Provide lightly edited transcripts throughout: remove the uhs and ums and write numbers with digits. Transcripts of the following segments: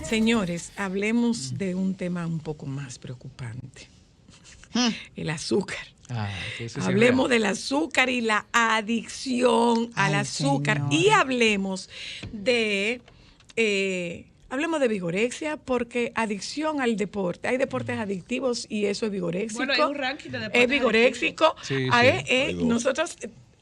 Señores, hablemos de un tema un poco más preocupante. El azúcar. Hablemos del azúcar y la adicción al azúcar. Señor. Y hablemos de vigorexia, porque adicción al deporte. Hay deportes adictivos y eso es vigoréxico. Bueno, hay un ranking de deportes. Es vigoréxico. Sí, Nosotros...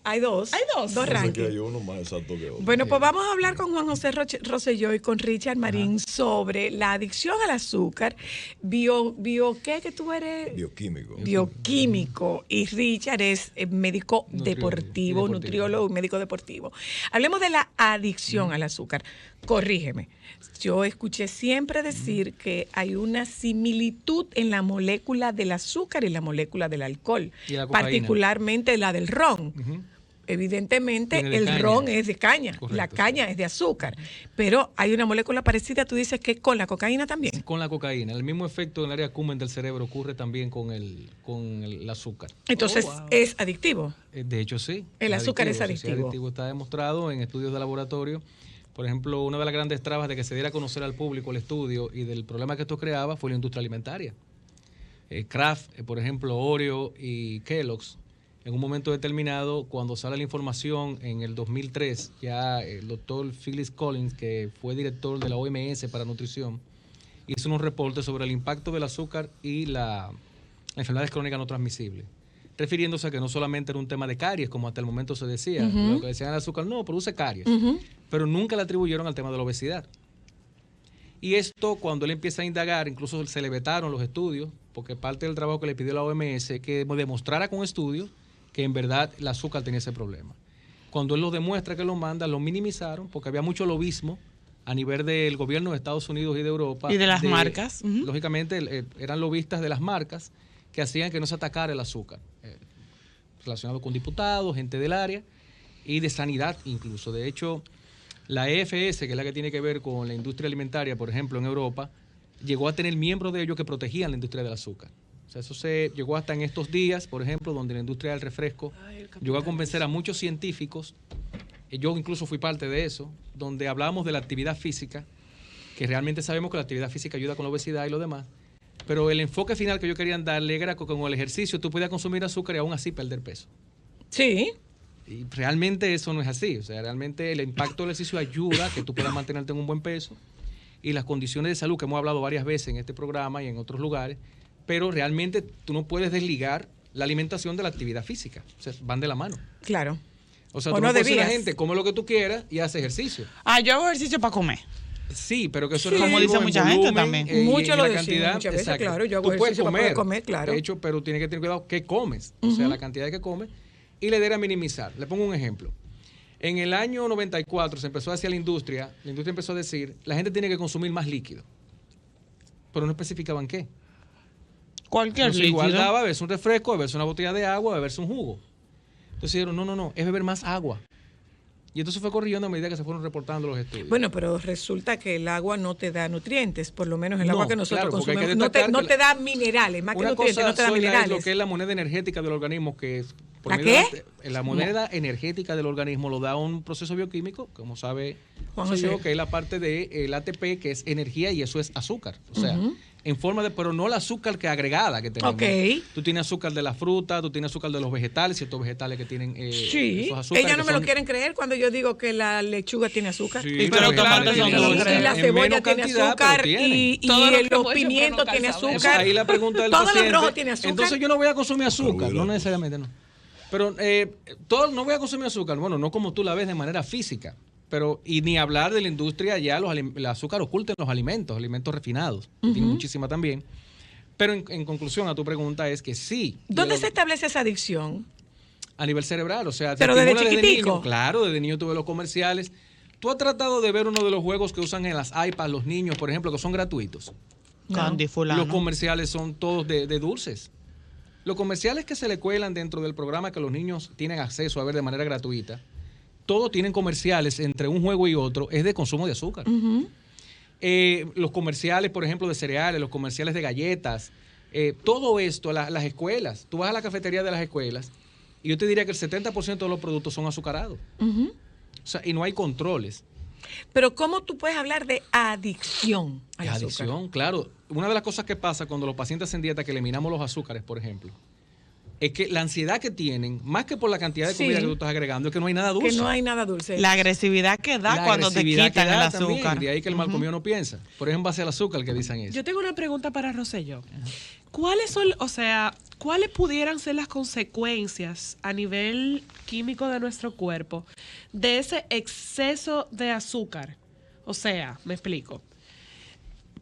Hay dos rankings. Hay uno más exacto que otro. Bueno, pues vamos a hablar con Juan José Rosselló y con Richard Marín sobre la adicción al azúcar. ¿Qué que tú eres? Bioquímico. Y Richard es médico deportivo, nutriólogo y médico deportivo. Hablemos de la adicción al azúcar. Corrígeme. Yo escuché siempre decir que hay una similitud en la molécula del azúcar y la molécula del alcohol, particularmente la del ron. Evidentemente el ron es de caña, correcto, la caña es de azúcar, pero hay una molécula parecida, tú dices que con la cocaína también. Con la cocaína, el mismo efecto en el área Coumadin del cerebro ocurre también con el azúcar. Entonces, ¿es adictivo? De hecho, sí. El azúcar es adictivo. Es adictivo, está demostrado en estudios de laboratorio. Por ejemplo, una de las grandes trabas de que se diera a conocer al público el estudio y del problema que esto creaba fue la industria alimentaria. Kraft, por ejemplo, Oreo y Kellogg's, en un momento determinado, cuando sale la información en el 2003, ya el doctor Phyllis Collins, que fue director de la OMS para nutrición, hizo unos reportes sobre el impacto del azúcar y las enfermedades crónicas no transmisibles, refiriéndose a que no solamente era un tema de caries, como hasta el momento se decía, lo que decían el azúcar no, produce caries, pero nunca le atribuyeron al tema de la obesidad. Y esto, cuando él empieza a indagar, incluso se le vetaron los estudios, porque parte del trabajo que le pidió la OMS es que demostrara con estudios que en verdad el azúcar tenía ese problema. Cuando él lo demuestra, que lo manda, lo minimizaron, porque había mucho lobismo a nivel del gobierno de Estados Unidos y de Europa. Y de las marcas. Lógicamente, eran lobistas de las marcas que hacían que no se atacara el azúcar, relacionado con diputados, gente del área y de sanidad incluso. De hecho, la EFS, que es la que tiene que ver con la industria alimentaria, por ejemplo, en Europa, llegó a tener miembros de ellos que protegían la industria del azúcar. O sea, eso se llegó hasta en estos días, por ejemplo, donde la industria del refresco llegó a convencer a muchos científicos, yo incluso fui parte de eso, donde hablábamos de la actividad física, que realmente sabemos que la actividad física ayuda con la obesidad y lo demás, pero el enfoque final que ellos querían darle era que con el ejercicio tú podías consumir azúcar y aún así perder peso. Sí. Y realmente eso no es así. O sea, realmente el impacto del ejercicio ayuda a que tú puedas mantenerte en un buen peso y las condiciones de salud que hemos hablado varias veces en este programa y en otros lugares, pero realmente tú no puedes desligar la alimentación de la actividad física. O sea, van de la mano. Claro. O sea, tú no puedes decir a la gente, come lo que tú quieras y hace ejercicio. Yo hago ejercicio para comer. Sí, pero que eso es como dice mucha gente también. Mucho lo decimos muchas veces, claro. Yo hago ejercicio para poder comer, claro. De hecho, pero tienes que tener cuidado qué comes, o sea, la cantidad que comes, y la idea era minimizar. Le pongo un ejemplo. En el año 94 se empezó hacia la industria empezó a decir, la gente tiene que consumir más líquido, pero no especificaban qué. Cualquier líquido. Igual daba beberse un refresco, beberse una botella de agua, beberse un jugo. Entonces dijeron, no, es beber más agua. Y entonces fue corrigiendo a medida que se fueron reportando los estudios. Bueno, pero resulta que el agua no te da nutrientes, por lo menos el agua que nosotros consumimos. No te da minerales, más que nutrientes, no te da minerales. Lo que es la moneda energética del organismo, que es... ¿La qué? La moneda energética del organismo lo da un proceso bioquímico, como sabe Juan José, que es la parte del ATP, que es energía, y eso es azúcar. O sea, en forma de, pero no el azúcar que agregada que tenemos. Okay. Tú tienes azúcar de la fruta, tú tienes azúcar de los vegetales, ciertos vegetales que tienen esos azúcares. Ellas no me lo quieren creer cuando yo digo que la lechuga tiene azúcar. Sí, y pero claro, y la cebolla tiene azúcar, y los pimientos tienen azúcar. Ahí la pregunta del todo paciente, lo rojo tiene azúcar. Entonces yo no voy a consumir azúcar, no necesariamente, no. Pero no voy a consumir azúcar, bueno, no como tú la ves de manera física, pero y ni hablar de la industria ya el azúcar oculta en los alimentos refinados, que tienen muchísima también. Pero en conclusión a tu pregunta es que sí. ¿Dónde se establece esa adicción? A nivel cerebral, o sea, pero desde chiquitico. Niño, claro, desde niño tuve los comerciales. ¿Tú has tratado de ver uno de los juegos que usan en las iPads los niños, por ejemplo, que son gratuitos? Candy fulano. Los comerciales son todos de dulces. Los comerciales que se le cuelan dentro del programa que los niños tienen acceso a ver de manera gratuita, todos tienen comerciales entre un juego y otro, es de consumo de azúcar. Los comerciales, por ejemplo, de cereales, los comerciales de galletas, todo esto, las escuelas, tú vas a la cafetería de las escuelas y yo te diría que el 70% de los productos son azucarados. O sea, y no hay controles. Pero ¿cómo tú puedes hablar de adicción al azúcar? Adicción, claro. Una de las cosas que pasa cuando los pacientes hacen dieta, que eliminamos los azúcares, por ejemplo, es que la ansiedad que tienen, más que por la cantidad de comida que tú estás agregando, es que no hay nada dulce. Que no hay nada dulce. La agresividad que da cuando te quitan el azúcar. También, de ahí que el mal comido no piensa. Por ejemplo, hacia el azúcar que dicen eso. Yo tengo una pregunta para Rosselló. ¿Cuáles pudieran ser las consecuencias a nivel químico de nuestro cuerpo de ese exceso de azúcar? O sea, me explico.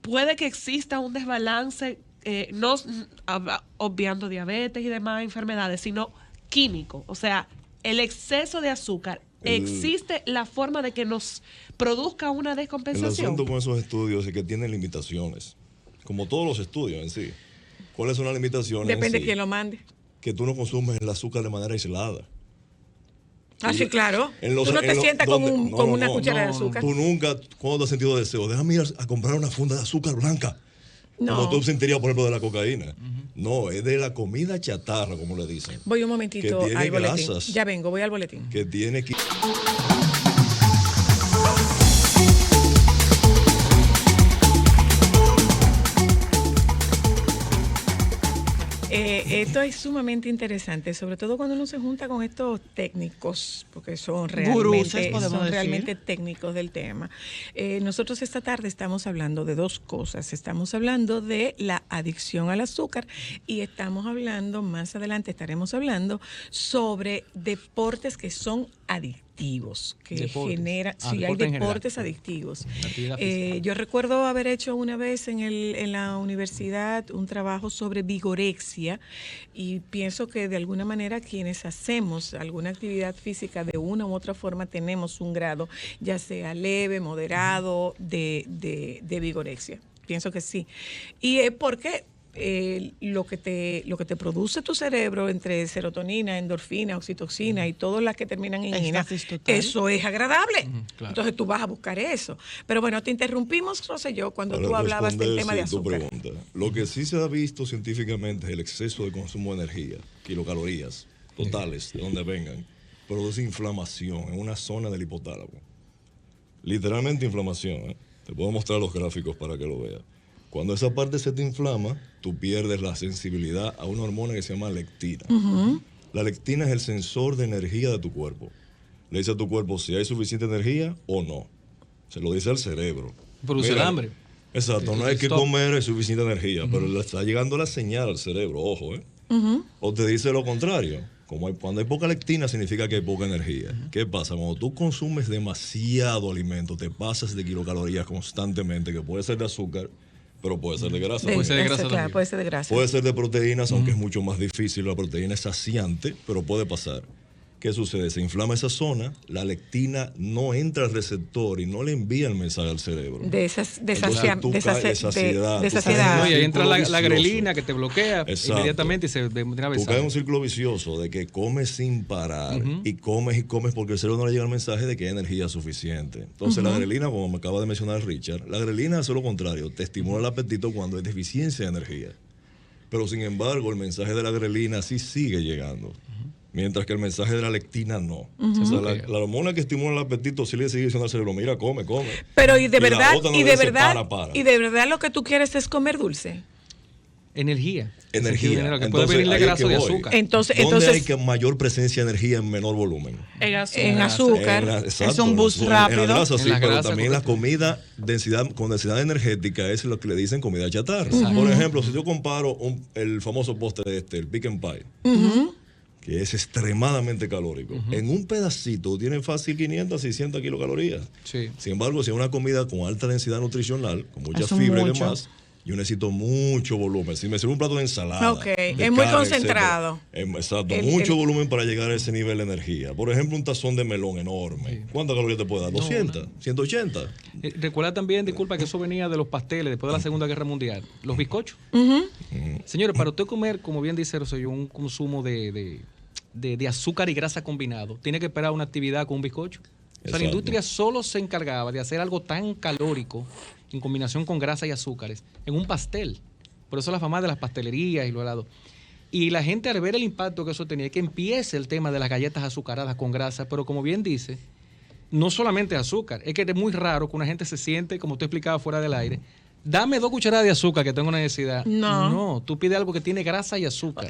Puede que exista un desbalance, no obviando diabetes y demás enfermedades, sino químico. O sea, el exceso de azúcar, ¿existe la forma de que nos produzca una descompensación? El asunto con esos estudios es que tienen limitaciones, como todos los estudios en sí. ¿Cuáles son las limitaciones? Depende de quién lo mande. Que tú no consumes el azúcar de manera aislada. Ah, sí, claro. Tú no te sientas con una cuchara de azúcar. Tú nunca, cuando te has sentido deseo, déjame ir a comprar una funda de azúcar blanca. No. Como tú sentirías, por ejemplo, de la cocaína. No, es de la comida chatarra, como le dicen. Voy un momentito que tiene al boletín. grasas, Ya vengo, voy al boletín. Que tiene que... Esto es sumamente interesante, sobre todo cuando uno se junta con estos técnicos, porque son realmente técnicos del tema. Nosotros esta tarde estamos hablando de dos cosas. Estamos hablando de la adicción al azúcar y estamos hablando, más adelante estaremos hablando sobre deportes que son adictivos, que generan, hay deportes adictivos. Yo recuerdo haber hecho una vez en la universidad un trabajo sobre vigorexia y pienso que de alguna manera quienes hacemos alguna actividad física de una u otra forma tenemos un grado, ya sea leve, moderado, de vigorexia. Pienso que sí. Y es porque lo que te produce tu cerebro entre serotonina, endorfina, oxitocina y todas las que terminan en ina, eso es agradable. Claro. Entonces tú vas a buscar eso. Pero bueno, te interrumpimos, Rosselló, cuando tú hablabas del tema de azúcar. Lo que sí se ha visto científicamente es el exceso de consumo de energía, kilocalorías totales, de donde vengan, produce inflamación en una zona del hipotálamo. Literalmente inflamación. Te puedo mostrar los gráficos para que lo veas. Cuando esa parte se te inflama, tú pierdes la sensibilidad a una hormona que se llama lectina. La lectina es el sensor de energía de tu cuerpo. Le dice a tu cuerpo si hay suficiente energía o no. Se lo dice al cerebro. Produce el hambre. Exacto, no hay que comer, hay suficiente energía, pero le está llegando la señal al cerebro, ojo, O te dice lo contrario. Cuando hay poca lectina significa que hay poca energía. ¿Qué pasa? Cuando tú consumes demasiado alimento, te pasas de kilocalorías constantemente, que puede ser de azúcar, pero puede ser de grasa. Puede ser de grasa claro, puede ser de grasa. Puede ser de proteínas, aunque es mucho más difícil. La proteína es saciante, pero puede pasar. ¿Qué sucede? Se inflama esa zona, la lectina no entra al receptor y no le envía el mensaje al cerebro. De saciedad. No, y ahí entra la grelina que te bloquea inmediatamente y se tú caes en un círculo vicioso de que comes sin parar y comes porque el cerebro no le llega el mensaje de que hay energía suficiente. Entonces la grelina, como me acaba de mencionar Richard, la grelina hace lo contrario, te estimula el apetito cuando hay deficiencia de energía. Pero sin embargo, el mensaje de la grelina sí sigue llegando. Mientras que el mensaje de la lectina no. O sea, la hormona que estimula el apetito sí le sigue diciendo al cerebro, mira, come. Pero y de verdad lo que tú quieres es comer dulce. Energía. Que puede venirle grasa de azúcar. Entonces hay mayor presencia de energía en menor volumen? En azúcar. Es un boost rápido. En la grasa, sí, pero también la comida con densidad energética es lo que le dicen comida chatarra. Por ejemplo, si yo comparo el famoso postre el Pick and Pie, que es extremadamente calórico. En un pedacito tiene fácil 500, 600 kilocalorías. Sí. Sin embargo, si es una comida con alta densidad nutricional, con muchas fibras y demás, yo necesito mucho volumen. Si me sirve un plato de ensalada, es muy concentrado. Exacto, mucho volumen para llegar a ese nivel de energía. Por ejemplo, un tazón de melón enorme. Sí. ¿Cuántas calorías te puede dar? 200, 180. Recuerda también, disculpa, que eso venía de los pasteles después de la Segunda Guerra Mundial. Los bizcochos. Señores, para usted comer, como bien dice Rosselló, un consumo de azúcar y grasa combinado, tiene que esperar una actividad con un bizcocho. O sea, la industria solo se encargaba de hacer algo tan calórico en combinación con grasa y azúcares en un pastel. Por eso la fama de las pastelerías y los helados. Y la gente, al ver el impacto que eso tenía, que empiece el tema de las galletas azucaradas con grasa, pero como bien dice, no solamente azúcar, es que es muy raro que una gente se siente, como tú explicabas fuera del aire, dame 2 cucharadas de azúcar que tengo necesidad. No, tú pides algo que tiene grasa y azúcar.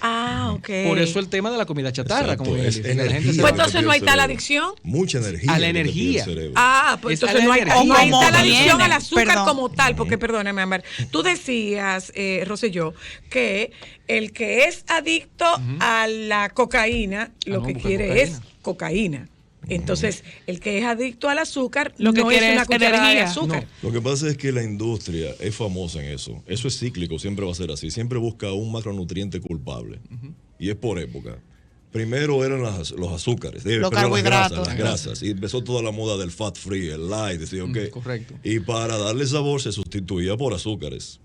Ok. Por eso el tema de la comida chatarra. Exacto, Como es la gente pues entonces no hay tal adicción. Mucha energía. A la energía. Pues Es entonces a la no hay energía. tal adicción al azúcar Perdón. como tal, porque perdóname, Amber, tú decías, Rosselló, que el que es adicto a la cocaína, lo que busca quiere cocaína. es cocaína. Entonces, el que es adicto al azúcar Lo que no quiere es una es cucharada de energía. azúcar. Lo que pasa es que la industria es famosa en eso. Eso es cíclico, siempre va a ser así. Siempre busca un macronutriente culpable. Y es por época. Primero eran los azúcares, Los perdón, carbohidratos. las grasas. Y empezó toda la moda del fat free, el light, ¿sí o qué? Correcto. Y para darle sabor se sustituía por azúcares.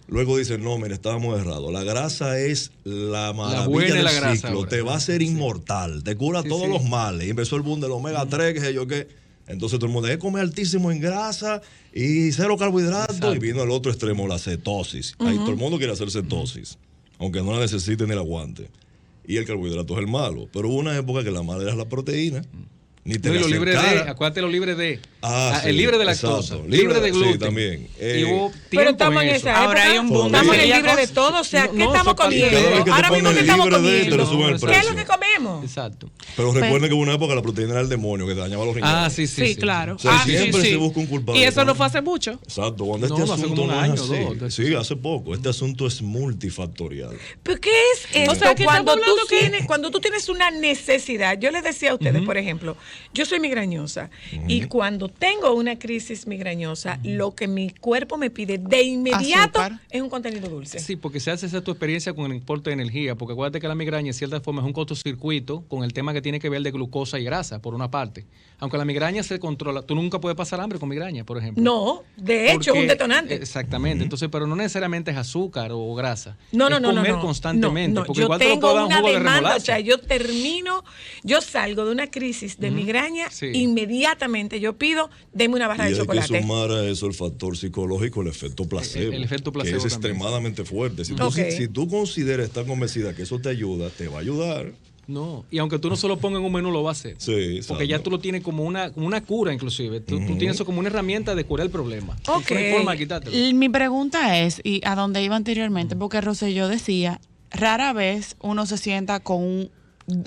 Luego dicen, no, mire, estábamos errados. La grasa es la maravilla buena del la grasa ciclo. ahora. Te va a hacer inmortal, te cura todos los males. Y empezó el boom del omega 3, qué sé yo qué. Entonces todo el mundo debe comer altísimo en grasa y cero carbohidratos. Exacto. Y vino al otro extremo, la cetosis. Ahí todo el mundo quiere hacer cetosis, aunque no la necesite ni la aguante. Y el carbohidrato es el malo. Pero hubo una época que la mala era la proteína. Ni te No, y le lo libre de, acercara. acuérdate lo libre de. Sí, el libre de lactosa, exacto. libre de gluten. Sí, también. Y hubo Pero tiempo estamos en eso. esa época. Ahora hay un boom. Estamos en el Todavía. libre de todo. O sea, ¿qué No, estamos eso comiendo? Y cada vez que te Ahora mismo ponen que estamos libre de, te comiendo. lo suben el No, ¿Qué es precio. lo que comemos? Exacto. Pero recuerden que hubo una época la proteína era el demonio que dañaba los riñones. Sí, claro. O sea, siempre se busca un culpable. Y eso no fue hace mucho. Exacto, cuando No, este hace asunto como un no año es o así. dos. Sí, hace poco. Este asunto es multifactorial. ¿Pero qué es esto? O sea, que cuando, estamos tú hablando que- tienes, cuando tú tienes una necesidad, yo les decía a ustedes, por ejemplo, yo soy migrañosa y cuando tengo una crisis migrañosa, lo que mi cuerpo me pide de inmediato Azúcar. es un contenido dulce. Sí, porque se hace esa tu experiencia con el importe de energía, porque acuérdate que la migraña en cierta forma es un cortocircuito con el tema que tiene que ver de glucosa y grasa, por una parte. Aunque la migraña se controla, tú nunca puedes pasar hambre con migraña, por ejemplo. No, de hecho, es un detonante. Exactamente, entonces, pero no necesariamente es azúcar o grasa. No, es comer constantemente, porque yo igual te lo tengo puedo dar un una jugo de demanda, remolacha. o sea, yo salgo de una crisis de migraña, Sí. inmediatamente yo pido, deme una barra Y de hay que chocolate. sumar a eso el factor psicológico, el efecto placebo. El efecto placebo que es también. extremadamente fuerte. Si tú, Ok. si tú consideras, estás convencida que eso te ayuda, te va a ayudar. No, y aunque tú no se lo pongas en un menú, lo va a hacer. Sí, exacto. Porque ya tú lo tienes como una cura, inclusive. Tú tienes eso como una herramienta de curar el problema. Ok. No hay forma de quitártelo. Mi pregunta es, y a dónde iba anteriormente, porque Rosselló decía, rara vez uno se sienta con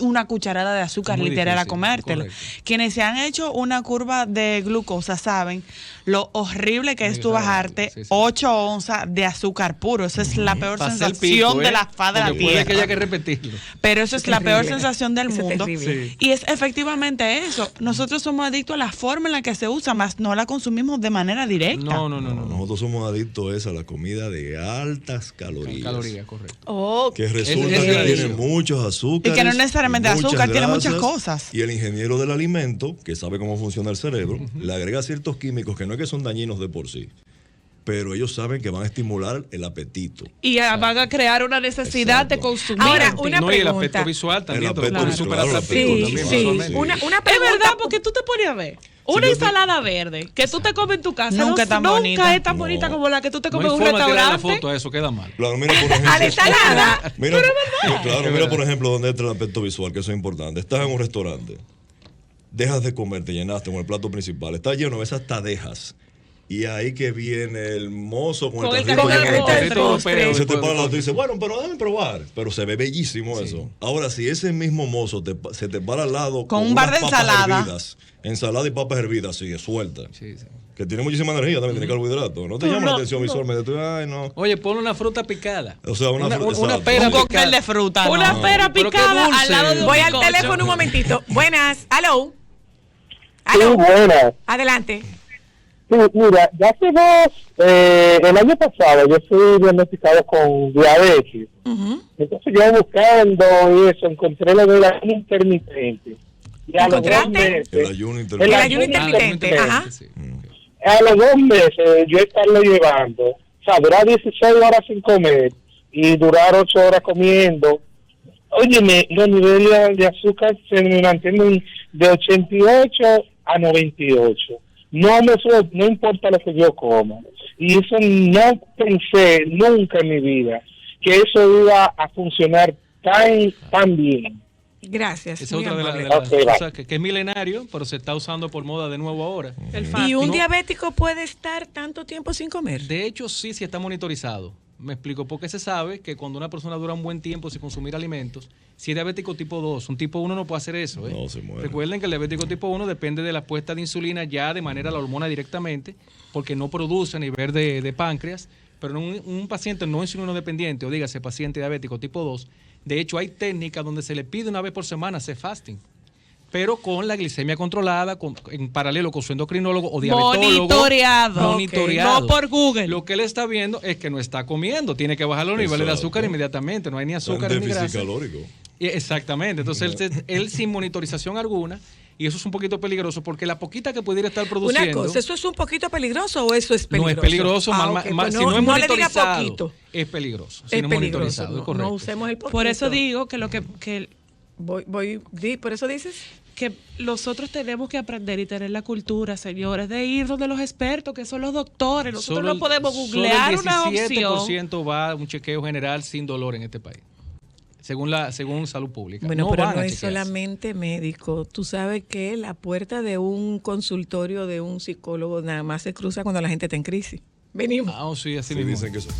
una cucharada de azúcar Muy literal a difícil, comértelo. correcto. Quienes se han hecho una curva de glucosa saben lo horrible que es Sí, tú bajarte sí, sí. 8 onzas de azúcar puro. Esa es la peor Pasé el sensación pico, de la faz de la porque puede que haya tierra. que repetirlo. Pero eso es la peor terrible. sensación del Eso es mundo. terrible. Sí. Y es efectivamente eso. Nosotros somos adictos a la forma en la que se usa, más no la consumimos de manera directa. No. Nosotros somos adictos a la comida de altas calorías. Calorías, correcto. Oh, Que resulta Ese es que el tiene adicción. muchos azúcares. Y que no necesariamente muchas azúcar, tiene muchas grasas, cosas. Y el ingeniero del alimento, que sabe cómo funciona el cerebro, le agrega ciertos químicos que no es que son dañinos de por sí, pero ellos saben que van a estimular el apetito. Y van a crear una necesidad de Exacto. consumir. Ahora, una No, y el pregunta. aspecto visual también. El Tú aspecto puedes visual, superar claro, atractivo el también, aspecto visual, visualmente. sí. Una Es pregunta. verdad, porque tú te pones a ver. Una yo te- ensalada verde que tú te comes en tu casa Nunca es tan nunca bonita. es tan No. bonita como la que tú te No comes hay en un forma de tirar la restaurante. foto a eso, queda mal. Claro, mira, por ejemplo. A la ensalada. Mira, claro, mira por ejemplo dónde entra el aspecto visual, que eso es importante. Estás en un restaurante, dejas de comer, te llenaste con el plato principal, está lleno, ves hasta dejas. Y ahí que viene el mozo con el carrito con el lleno de carrito postre. del postre. Y se te para al lado y dice, bueno, pero déjame probar. Pero se ve bellísimo eso. Ahora, si ese mismo mozo se te para al lado Con un bar de unas papas ensalada. hervidas, ensalada y papas hervidas, sigue suelta. Sí. Que tiene muchísima energía, también tiene carbohidratos. No te llama la atención visualmente. Tú, ay, no. Oye, ponle una fruta picada. O sea, una fruta, una exacto. pera Un cóctel picada. de fruta. Una no. pera Pero qué picada dulce. al lado de un Voy al bizcocho. teléfono un momentito. Buenas. Aló. Sí, Aló. buenas. Adelante. Sí, mira, ya hace el año pasado yo fui diagnosticado con diabetes. Entonces yo buscando y eso, encontré lo del ayuno intermitente. Y a los 2 ¿Encontraste? meses, El ayuno El intermitente. ayuno intermitente. Ajá. Sí. a los 2 meses yo estarlo llevando, o sea, durar 16 horas sin comer y durar 8 horas comiendo. Óyeme, los niveles de azúcar se me mantienen de 88 a 98. No importa lo que yo coma. Y eso no pensé nunca en mi vida que eso iba a funcionar tan bien. Gracias. Esa es otra de amable. las cosas que es milenario, pero se está usando por moda de nuevo ahora. ¿Y un diabético puede estar tanto tiempo sin comer? De hecho, sí está monitorizado. Me explico, porque se sabe que cuando una persona dura un buen tiempo sin consumir alimentos, si es diabético tipo 2, un tipo 1 no puede hacer eso. No, se muere. Recuerden que el diabético tipo 1 depende de la puesta de insulina ya de manera la hormona directamente, porque no produce a nivel de páncreas, pero un paciente no insulino dependiente, o dígase paciente diabético tipo 2, de hecho hay técnicas donde se le pide una vez por semana hacer fasting, pero con la glicemia controlada, en paralelo con su endocrinólogo o diabetólogo. Monitoreado. No por Google. Lo que él está viendo es que no está comiendo, tiene que bajar los niveles de azúcar inmediatamente, no hay ni azúcar ni grasa. Calórico. Exactamente, entonces él sin monitorización alguna, y eso es un poquito peligroso porque la poquita que pudiera estar produciendo... Una cosa, ¿eso es un poquito peligroso o eso es peligroso? No es peligroso, Pues si no es monitorizado, poquito. Es peligroso. Si no es monitorizado, es correcto. No usemos el poquito. Por eso digo que lo que por eso dices que nosotros tenemos que aprender y tener la cultura, señores, de ir donde los expertos, que son los doctores. Nosotros no podemos googlear una opción. Solo el 17% va a un chequeo general sin dolor en este país, según Salud Pública. Bueno, pero no es solamente médico. Tú sabes que la puerta de un consultorio de un psicólogo nada más se cruza cuando la gente está en crisis. Venimos. Sí, así mismo. Dicen que eso.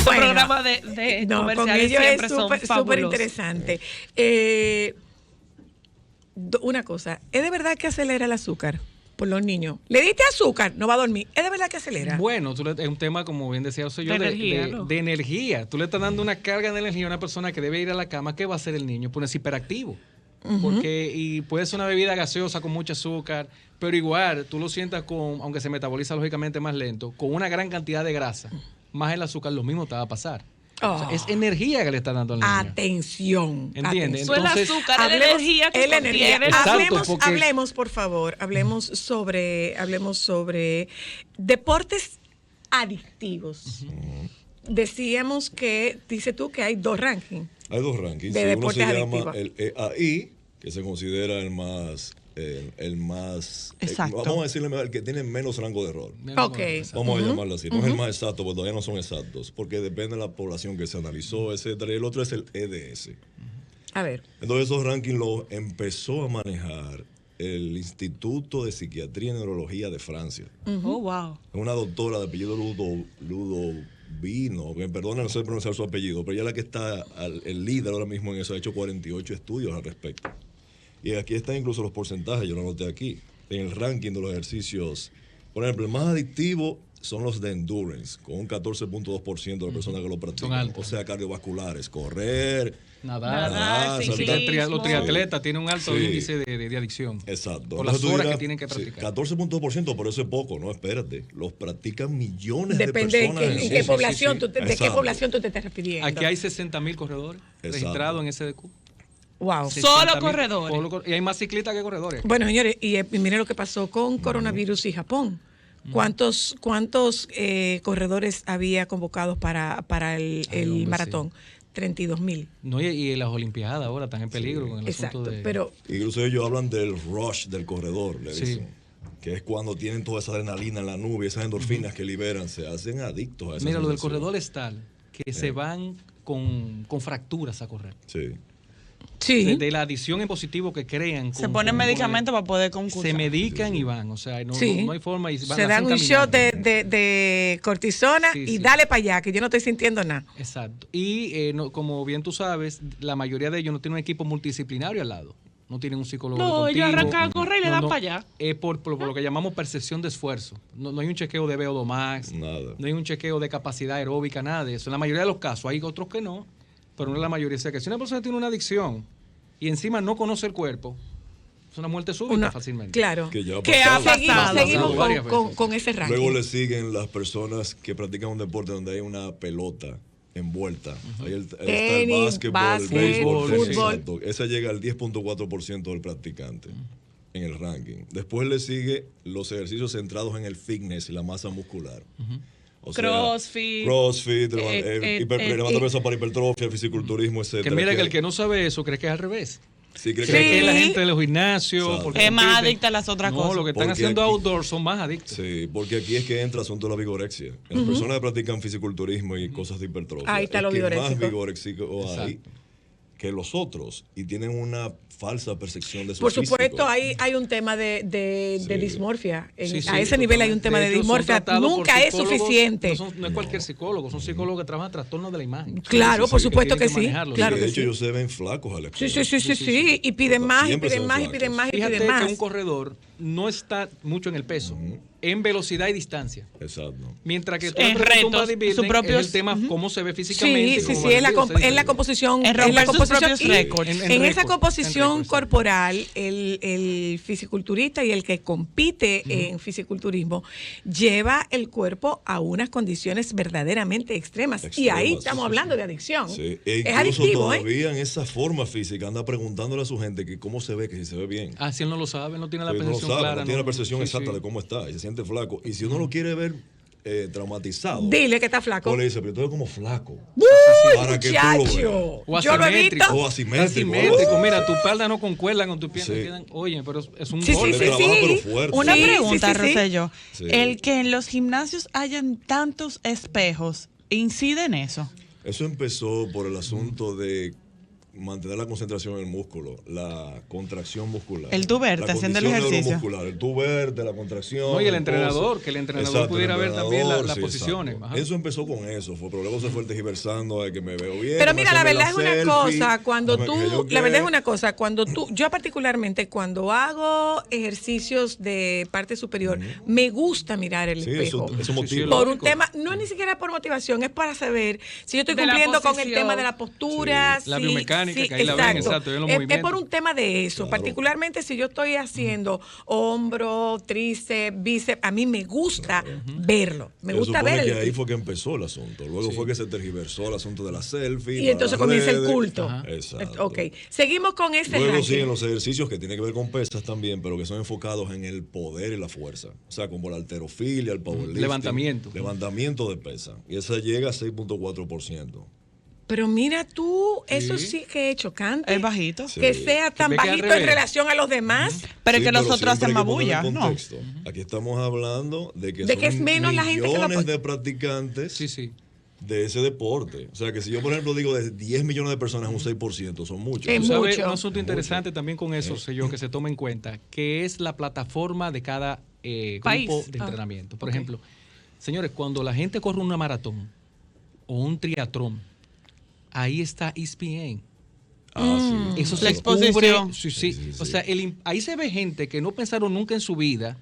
Los programas de comerciales siempre son súper interesante. Una cosa, ¿es de verdad que acelera el azúcar por los niños? ¿Le diste azúcar? No va a dormir. ¿Es de verdad que acelera? Bueno, es un tema, como bien decía de energía. Tú le estás dando una carga de energía a una persona que debe ir a la cama. ¿Qué va a hacer el niño? Pues es hiperactivo. Y puede ser una bebida gaseosa con mucho azúcar, pero igual tú lo sientas aunque se metaboliza lógicamente más lento, con una gran cantidad de grasa, más el azúcar, lo mismo te va a pasar. O sea, es energía que le está dando al niño. Atención. ¿Entiendes? Eso es el azúcar, es la energía que contiene. Hablemos, por favor, hablemos sobre deportes adictivos. Decíamos que, dice tú, que hay 2 rankings. Hay 2 rankings. De Uno se adictivos. llama el EAI, que se considera el más exacto. Vamos a decirle el que tiene menos rango de error. Okay. Vamos a llamarlo así. No es el más exacto, porque todavía no son exactos, porque depende de la población que se analizó, etcétera. Y el otro es el EDS. A ver. Entonces esos rankings los empezó a manejar el Instituto de Psiquiatría y Neurología de Francia. Oh, wow. Es una doctora de apellido Ludovino, que perdona, no sé pronunciar su apellido, pero ella es la que está el líder ahora mismo en eso, ha hecho 48 estudios al respecto. Y aquí están incluso los porcentajes, yo lo anoté aquí, en el ranking de los ejercicios. Por ejemplo, el más adictivo son los de endurance, con un 14.2% de las personas que lo practican. O sea, cardiovasculares, correr, nadar, los triatletas tienen un alto índice de adicción. Exacto. Por las horas que tienen que practicar. 14.2%, pero eso es poco, no, espérate. Los practican millones de personas. Depende de qué población tú te estás refiriendo. Aquí hay 60.000 corredores registrados en SDQ. Wow. Solo corredores. Y hay más ciclistas que corredores. Bueno, señores, y miren lo que pasó con coronavirus y Japón. ¿Cuántos corredores había convocados para el maratón? 32,000. No, y las Olimpiadas ahora están en peligro con el asunto de... Pero incluso ellos hablan del rush del corredor, le dicen. Que es cuando tienen toda esa adrenalina en la nube, esas endorfinas que liberan, se hacen adictos a esa Mira, lo del corredor es tal que se van con fracturas a correr. Sí. De la adicción en positivo que crean. Se ponen medicamentos para poder concursar. Se medican y van, o sea, no hay forma. Y van, se dan un shot de cortisona y dale para allá, que yo no estoy sintiendo nada. Exacto. Y como bien tú sabes, la mayoría de ellos no tienen un equipo multidisciplinario al lado. No tienen un psicólogo deportivo. Ellos arrancan a correr y le dan para allá. Es por lo que llamamos percepción de esfuerzo. No hay un chequeo de VO2 max, nada. No hay un chequeo de capacidad aeróbica, nada de eso. En la mayoría de los casos, hay otros que no, pero no es la mayoría. O sea, que si una persona tiene una adicción y encima no conoce el cuerpo, es una muerte súbita fácilmente. Claro. Que ha pasado. Seguimos con ese ranking. Luego le siguen las personas que practican un deporte donde hay una pelota envuelta. Ahí está el básquetbol, el béisbol, fútbol. Esa llega al 10.4% del practicante en el ranking. Después le sigue los ejercicios centrados en el fitness y la masa muscular. O sea, CrossFit, levantar peso para hipertrofia, fisiculturismo, etc. Que mira que el que no sabe eso cree que es al revés. Sí, cree que es la gente de los gimnasios. Es más adicta a las otras cosas. No, lo que están haciendo outdoor son más adictos. Sí, porque aquí es que entra el asunto de la vigorexia. Las personas que practican fisiculturismo y cosas de hipertrofia. Ahí está lo vigoréxico. Más vigoréxico hay que los otros y tienen una falsa percepción de su Por supuesto, físico. hay un tema de Sí. dismorfia. Sí, A ese nivel hay un tema de hecho, son dismorfia. tratados por Nunca es psicólogos, suficiente. No es cualquier psicólogo, son psicólogos que trabajan trastornos de la imagen. Claro, por supuesto que sí. manejarlo. Claro de que hecho, sí. ellos se ven flacos al Sí, espejo. sí. Y piden más, y Siempre se piden ven más, y flacos. piden más, y Fíjate piden más. que un corredor no está mucho en el peso, en velocidad y distancia. Exacto. Mientras que tú En le preguntas a un retos, bodybuilding, su propio- es el tema cómo se ve físicamente. Sí, cómo sí, va es la, vestido, es la composición. En Es la romper sus composición propios y récords. En En esa récord, composición exacto. corporal, el fisiculturista y el que compite en fisiculturismo lleva el cuerpo a unas condiciones verdaderamente extremas. Y ahí Extremas, estamos sí, hablando sí. de adicción. Sí. Es Incluso adictivo, ¿eh? todavía en esa forma física anda preguntándole a su gente que cómo se ve, que si se ve bien. Ah, si él no lo sabe, no tiene la Sí, no lo percepción sabe, clara. no tiene la percepción Sí, exacta sí. de cómo está y se siente flaco. Y si uno lo quiere ver traumatizado, Dile que está flaco. pues le dice, pero tú eres como flaco. ¡Uy, Para que tú lo muchacho! O Yo lo he asimétrico. visto. O asimétrico. Asimétrico. Mira, tu espalda no concuerda con tu pierna. Sí. Quedan, oye, pero es un Sí, gol. sí, Le trabaja, pero fuerte. Una Sí, pregunta, sí, sí, sí. Rosselló. Sí. El que en los gimnasios hayan tantos espejos, ¿incide en eso? Eso empezó por el asunto de mantener la concentración en el músculo, la contracción muscular. El tú verte la haciendo el condición ejercicio. neuromuscular, el tú verte, la contracción. No, y el la entrenador, cosa. que el entrenador Exacto, pudiera el ver también las entrenador, posiciones. exacto. Ajá. Eso empezó con eso, pero luego se fue tergiversando de que me veo bien. Pero me mira, la hacen verdad es una selfie, cosa, cuando dame tú, que yo la verdad es qué. una cosa, cuando tú, yo particularmente cuando hago ejercicios de parte superior, me gusta mirar el Sí, espejo. eso motiva. sí, Por un lógico. tema, no es ni siquiera por motivación, es para saber si yo estoy De la cumpliendo con el posición. tema de la postura. Sí, la si- biomecánica, si- que ahí la ven, exacto, ven los es movimientos. por un tema de eso, particularmente si yo estoy haciendo hombro, tríceps, bíceps, a mí me gusta verlo, me Se gusta supone ver que el ahí fue que empezó el asunto. Luego fue que se tergiversó el asunto de la selfie. y para entonces las comienza el redes. culto. Ajá. Exacto. Ok, seguimos con ese Luego ranking. siguen los ejercicios que tienen que ver con pesas también, pero que son enfocados en el poder y la fuerza. O sea, como la halterofilia, el powerlifting. Levantamiento. Levantamiento de pesa. Y esa llega a 6.4%. Pero mira tú, eso sí que es chocante. Es bajito. Sí. Que sea tan Ve que al bajito en revés. relación a los demás. Pero Sí, que los pero otros siempre hacen hay más que poner en bulla, ¿no? contexto. Aquí estamos hablando de que De son que es menos la gente que lo millones pone. de practicantes Sí, sí. de ese deporte. O sea, que si yo, por ejemplo, digo de 10 millones de personas, un 6%, son muchos. Es O sea, ¿Sabe? mucho. Un asunto interesante también con eso, sé yo, que se tome en cuenta, que es la plataforma de cada País. grupo de entrenamiento. Por ejemplo, señores, cuando la gente corre una maratón o un triatlón, ahí está ESPN. Eso La se exposición. cubre. Sí, sí. Sí, sí, O sí. sea, ahí se ve gente que no pensaron nunca en su vida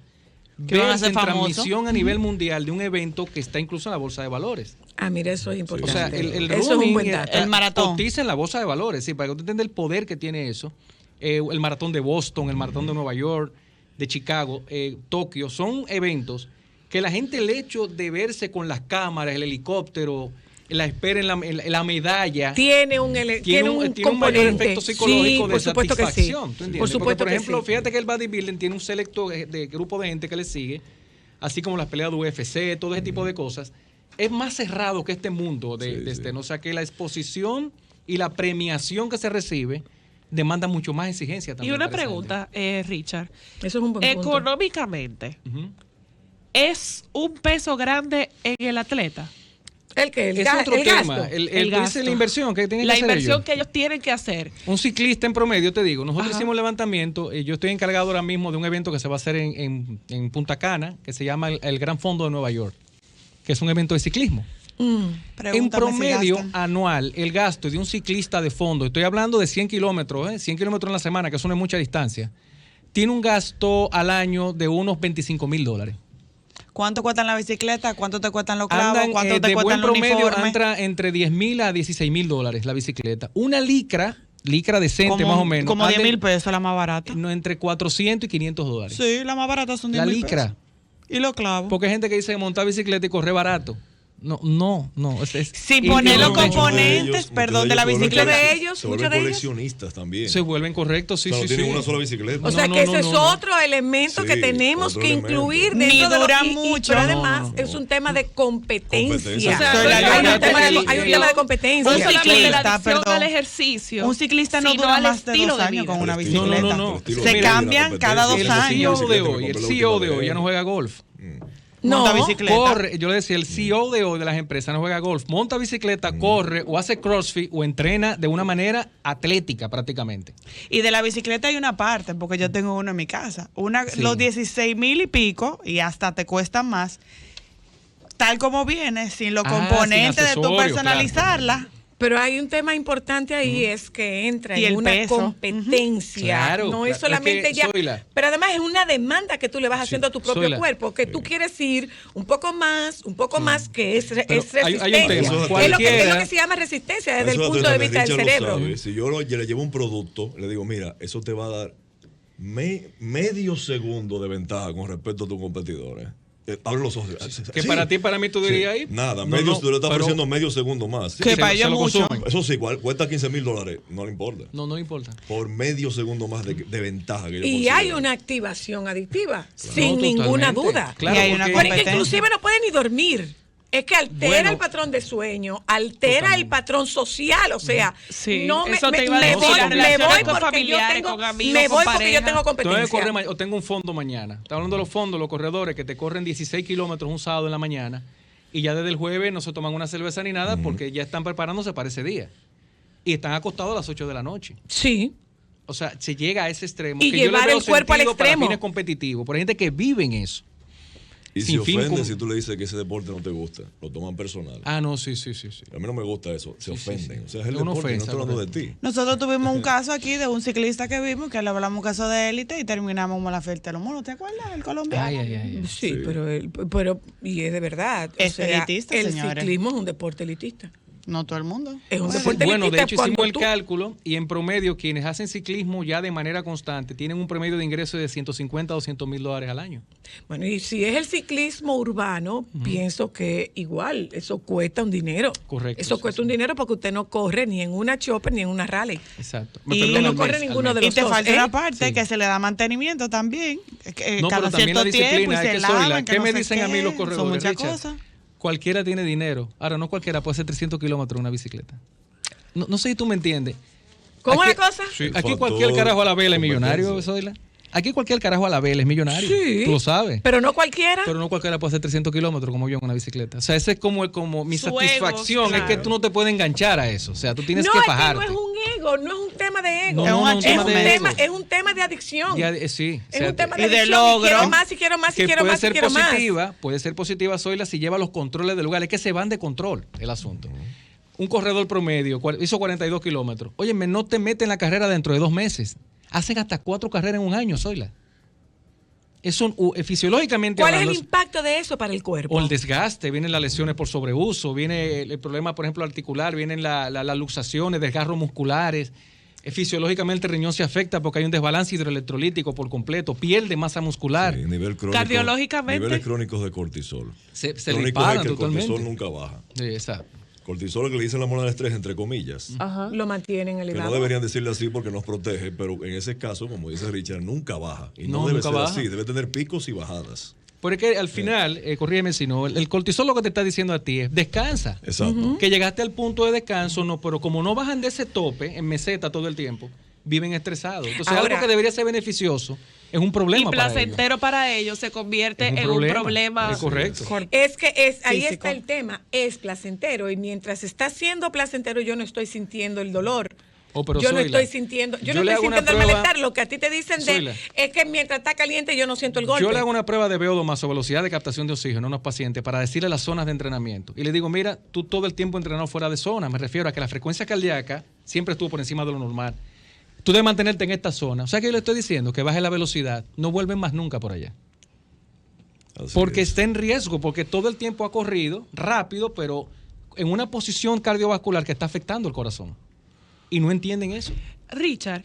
Que van a verse ser en famosos. transmisión a nivel mundial de un evento que está incluso en la bolsa de valores. Ah, mira, eso es O importante. sea, el eso es un running, buen dato. El maratón. cotiza en la bolsa de valores, sí, para que usted entienda el poder que tiene eso. El maratón de Boston, el maratón de Nueva York, de Chicago, Tokio, son eventos que la gente, el hecho de verse con las cámaras, el helicóptero, la espera en la medalla, Tiene un tiene un mayor componente. efecto psicológico Sí, de por supuesto que sí. satisfacción. ¿tú entiendes? Por supuesto Porque, por que ejemplo, sí. fíjate que el bodybuilding tiene un selecto de grupo de gente que le sigue, así como las peleas de UFC, todo ese tipo de cosas. Es más cerrado que este mundo ¿no? O sea, que la exposición y la premiación que se recibe demanda mucho más exigencia también. Y una para esa pregunta, Richard. Eso es un buen punto. Económicamente, gente. Ujú. ¿es un peso grande en el atleta? ¿El qué? El, Es ga- otro el tema. gasto. El El tú dices gasto. la inversión que tienen La que hacer inversión ellos. que ellos tienen que hacer. Un ciclista en promedio, te digo, nosotros Ajá. hicimos un levantamiento, yo estoy encargado ahora mismo de un evento que se va a hacer en Punta Cana, que se llama el Gran Fondo de Nueva York, que es un evento de ciclismo. En Pregúntame si promedio gastan. anual, el gasto de un ciclista de fondo, estoy hablando de 100 kilómetros, 100 kilómetros en la semana, que eso no es mucha distancia, tiene un gasto al año de unos $25,000. ¿Cuánto cuestan la bicicleta? ¿Cuánto te cuestan los clavos? Andan, ¿Cuánto te de buen cuestan los promedio, uniformes? entra entre $10,000 a $16,000 la bicicleta. Una licra decente más o menos. Como anda 10,000 pesos, la más barata. no, entre $400 y $500. Sí, la más barata son 10,000 La pesos. licra. Y los clavos. Porque hay gente que dice que montar bicicleta y correr barato. No. Sin y- poner y los muchos componentes, perdón, de la bicicleta. Muchos de ellos, se vuelven muchos de ellos. coleccionistas también. se vuelven correctos, sí, O sea, no sí, tienen sí. una sola bicicleta. O sea No, que no, ese es no. otro elemento que Sí, tenemos otro que elemento. incluir Ni dentro de lo dura y- mucho. Pero No, además no. es un tema de competencia. Competencia. O sea, Soy la hay, loca un tema de, del- hay un tema de competencia. No Un solamente ciclista, la adicción perdón. al ejercicio. Un ciclista no sino dura al más de estilo 2 años vida. con una El estilo- bicicleta. No. el estilo Se de vida, la cambian cada 2 competencia. El CEO años. de hoy, el CEO de hoy ya no juega golf. monta bicicleta. Corre, yo le decía, el CEO de hoy de las empresas no juega golf, monta bicicleta, corre o hace crossfit o entrena de una manera atlética prácticamente. Y de la bicicleta hay una parte, porque yo tengo una en mi casa. Sí. Los 16,000 y pico, y hasta te cuestan más, tal como viene, sin los componentes sin de tu accesorios, personalizarla. Pero hay un tema importante ahí, es que entra Y en el una peso. competencia. Claro, no es claro. solamente Es que, ya. Zoila, Pero además es una demanda que tú le vas haciendo a tu propio Zoila, cuerpo, que tú quieres ir un poco más, que es Pero resistencia. hay un tema. Es lo que Cualquiera- se llama resistencia desde el Eso punto de vista del Richard lo cerebro. sabe. Si yo le llevo un producto, le digo, mira, eso te va a dar medio segundo de ventaja con respecto a tus competidores. Abre los ojos. Que para ti, para mí, tú dirías ahí. Nada, No, tú le estás pero- ofreciendo medio segundo más. Sí, Que se- para se ellos lo mucho. consumen. eso sí, cuesta $15,000, no le importa. No importa. Por medio segundo más de ventaja que yo Y considero. hay una activación adictiva, No, sin ninguna totalmente. duda. Claro, Y hay una porque- Porque competencia. inclusive no puede ni dormir. Es que altera Bueno. el patrón de sueño, altera Totalmente. el patrón social, o sea, Sí, no me, eso te me- iba a me decir, voy, las me relaciones voy con porque yo familiares, tengo, con amigos, me con voy porque yo pareja. tengo Tú debes competencia. correr o tengo un fondo mañana. Está hablando de los fondos, los corredores que te corren 16 kilómetros un sábado en la mañana y ya desde el jueves no se toman una cerveza ni nada porque ya están preparándose para ese día. Y están acostados a las 8 de la noche. Sí. O sea, se llega a ese extremo. Y que yo le llevar veo el cuerpo al sentido para extremo. fines competitivos. Pero hay gente que vive en eso. Y se sin fin ofenden con- si tú le dices que ese deporte no te gusta. Lo toman personal. Ah, no, sí. A mí no me gusta eso. Se ofenden. sí. O sea, es el Es una deporte, ofensa, no estoy hablando de correcto. ti. Nosotros tuvimos un caso aquí de un ciclista que vimos, que le hablamos un caso de élite y terminamos como la fiesta de los monos, ¿te acuerdas? El colombiano. Ay. Sí, pero y es de verdad. O Es sea, elitista, el señores. ciclismo es un deporte elitista. No todo el mundo. Es un Bueno, deporte Bueno, de elitista hecho hicimos cuando el tú- cálculo y en promedio quienes hacen ciclismo ya de manera constante tienen un promedio de ingreso de $150,000 a $200,000 al año. Bueno, y si es el ciclismo urbano, pienso que igual, eso cuesta un dinero. Correcto, Eso sí, cuesta sí. un dinero porque usted no corre ni en una chopper ni en una rally. Exacto. Y Perdón, no al corre mes, ninguno al de mes. Y los te dos, falta ¿eh? una parte Sí. que se le da mantenimiento también. No, Cada pero también la cierto tiempo y disciplina. se Es que Zoila, lavan, que ¿qué no me sé dicen a mí qué. los Son corredores, muchas Richard? cosas. Cualquiera tiene dinero. Ahora, no cualquiera puede hacer 300 kilómetros en una bicicleta. No sé si tú me entiendes. ¿Cómo Aquí- es la cosa? Sí, El aquí factor cualquier carajo a la vela es millonario, competencia. Zoila. Aquí cualquier carajo a la vela es millonario. Sí. Tú lo sabes. Pero no cualquiera. Pero no cualquiera puede hacer 300 kilómetros como yo en una bicicleta. O sea, ese es como mi Su ego, satisfacción. Es que claro. tú no te puedes enganchar a eso. O sea, tú tienes no, que es que fajarte. no es un ego, no es un tema de ego. No, no, un tema de ego. Es un tema de adicción. Sí. Es o sea, un tema y de de adicción. logro. Quiero más y quiero más y que quiero puede más y ser quiero más. positiva, puede ser positiva, Zoila, si lleva los controles del lugar. Es que se van de control el asunto. Un corredor promedio hizo 42 kilómetros. Óyeme, no te meten en la carrera dentro de 2 meses. Hacen hasta 4 carreras en un año, Zoila. Eso fisiológicamente ¿Cuál es el hablando, impacto de eso para el cuerpo? o el desgaste, vienen las lesiones por sobreuso, viene el problema, por ejemplo, articular, vienen las luxaciones, desgarros musculares. Fisiológicamente el riñón se afecta porque hay un desbalance hidroelectrolítico por completo, pierde masa muscular. Sí, nivel crónico, Cardiológicamente. Niveles crónicos de cortisol. Se Crónico es disparan que el totalmente. cortisol nunca baja. Sí, exacto. Cortisol es que le dicen la hormona del estrés, entre comillas. Lo mantienen Que elevado. no deberían decirle así porque nos protege, pero en ese caso, como dice Richard, nunca baja. Y no, No, debe nunca ser baja. así, debe tener picos y bajadas. Porque al final, corrígeme si no, el cortisol lo que te está diciendo a ti es descansa. Exacto. Que llegaste al punto de descanso, no, pero como no bajan de ese tope en meseta todo el tiempo, viven estresados. Entonces, Ahora- algo que debería ser beneficioso es un Y problema para ellos. placentero para ellos se convierte Es en un problema. Es correcto. Es que ahí Físico. está el tema, es placentero y mientras está siendo placentero yo no estoy sintiendo el dolor. Oh, pero yo no Zoila, estoy sintiendo, yo yo no le estoy hago una sintiendo el prueba- malestar. Lo que a ti te dicen Zoila. es que mientras está caliente yo no siento el golpe. Yo le hago una prueba de VO2 más o velocidad de captación de oxígeno a unos pacientes para decirle las zonas de entrenamiento. Y le digo, mira, tú todo el tiempo entrenado fuera de zona. Me refiero a que la frecuencia cardíaca siempre estuvo por encima de lo normal. Tú debes mantenerte en esta zona. O sea que yo le estoy diciendo que baje la velocidad. No vuelven más nunca por allá. Así Porque es. está en riesgo, porque todo el tiempo ha corrido rápido, pero en una posición cardiovascular que está afectando el corazón. Y no entienden eso. Richard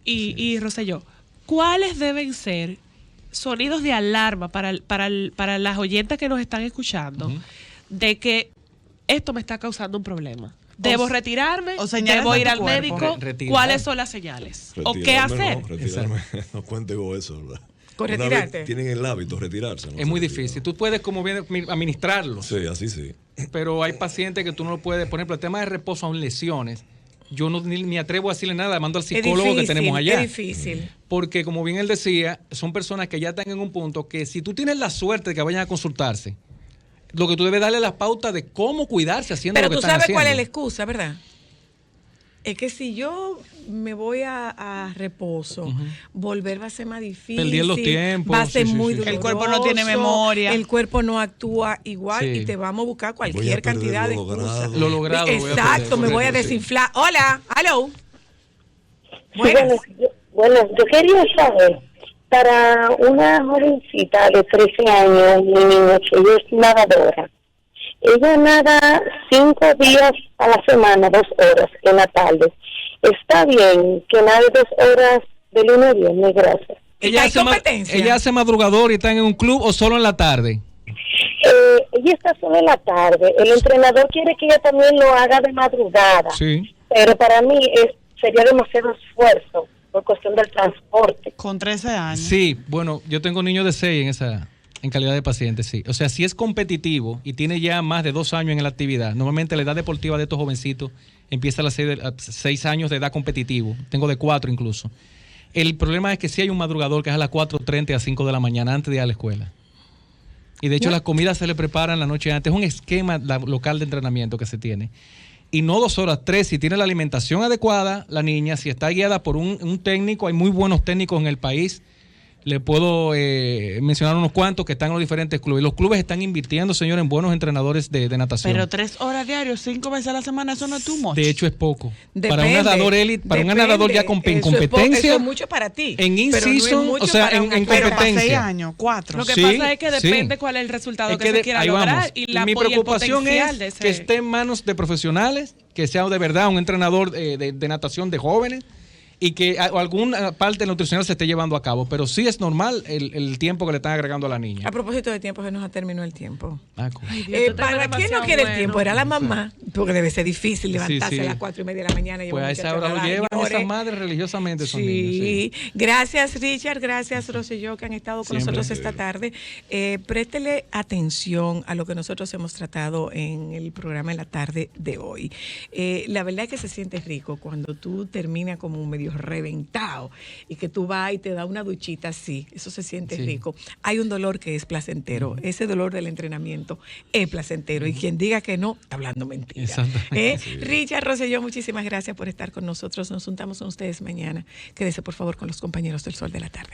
y Rosselló, ¿cuáles deben ser sonidos de alarma para las oyentas que nos están escuchando de que esto me está causando un problema? ¿Debo retirarme? o señales ¿Debo de ir tu al cuerpo. médico? Retirar. ¿Cuáles son las señales? ¿O qué Retirarme, hacer? No, retirarme, no cuente con eso, ¿verdad? ¿Con Una retirarte? vez tienen el hábito retirarse. ¿no? Es muy Se difícil. retiran. Tú puedes como bien administrarlo, Sí, así sí. pero hay pacientes que tú no lo puedes. Por ejemplo, el tema de reposo a lesiones yo no ni atrevo a decirle nada, mando al psicólogo que tenemos allá. Es difícil. Porque, como bien él decía, son personas que ya están en un punto que si tú tienes la suerte de que vayan a consultarse, lo que tú debes darle las pautas de cómo cuidarse haciendo lo que están haciendo. Pero tú sabes cuál es la excusa, ¿verdad? Es que si yo me voy a reposo, volver va a ser más difícil. Perder los tiempos. Va a ser muy doloroso. El cuerpo no tiene memoria. El cuerpo no actúa igual y te vamos a buscar cualquier cantidad de excusas. Lo logrado. Exacto, me voy a desinflar. Hola, hello. Bueno, yo quería saber, para una jovencita de 13 años, mi niña, que ella es nadadora, ella nada 5 días a la semana, 2 horas en la tarde. ¿Está bien que nade 2 horas de lunes a viernes? Gracias. ¿Ella hace madrugador y está en un club o solo en la tarde? Ella está solo en la tarde. El entrenador quiere que ella también lo haga de madrugada. Sí. Pero para mí sería demasiado esfuerzo por cuestión del transporte. Con 13 años. Sí, bueno, yo tengo niños de 6 en calidad de paciente, sí. O sea, si es competitivo y tiene ya más de 2 años en la actividad, normalmente la edad deportiva de estos jovencitos empieza a los 6 años de edad competitivo. Tengo de 4 incluso. El problema es que si hay un madrugador que es a las 4:30 a 5 de la mañana antes de ir a la escuela. Y de hecho las comidas se le preparan la noche antes. Es un esquema local de entrenamiento que se tiene. Y no 2 horas, 3. Si tiene la alimentación adecuada, la niña, si está guiada por un técnico, hay muy buenos técnicos en el país. Le puedo mencionar unos cuantos que están en los diferentes clubes. Los clubes están invirtiendo, señor, en buenos entrenadores de natación. Pero 3 horas diarias, 5 veces a la semana, eso no es too much. De hecho, es poco. Depende, para un nadador élite, para un nadador ya en competencia. Eso es mucho para ti. En in-season, o sea, en pero para 6 competencia. años, 4. Lo que pasa es que depende cuál es el resultado que se quiera lograr. Y mi preocupación es que esté en manos de profesionales, que sea de verdad un entrenador de natación de jóvenes, y que alguna parte nutricional se esté llevando a cabo, pero sí es normal el tiempo que le están agregando a la niña. A propósito de tiempo, se nos ha terminado el tiempo. Cool. ¿Para quién no quiere el tiempo? Era la mamá, porque debe ser difícil levantarse a las 4:30 de la mañana. Pues a esa hora lo llevan esas madres religiosamente, esos niños. Sí. Gracias, Richard, gracias, Rosselló, que han estado con nosotros esta tarde. Préstele atención a lo que nosotros hemos tratado en el programa en la tarde de hoy. La verdad es que se siente rico cuando tú terminas como un medio reventado y que tú vas y te da una duchita así, eso se siente rico. Hay un dolor que es placentero, ese dolor del entrenamiento es placentero y quien diga que no, está hablando mentira. Richard Rosselló, muchísimas gracias por estar con nosotros, nos juntamos con ustedes mañana. Quédese por favor con los compañeros del Sol de la Tarde.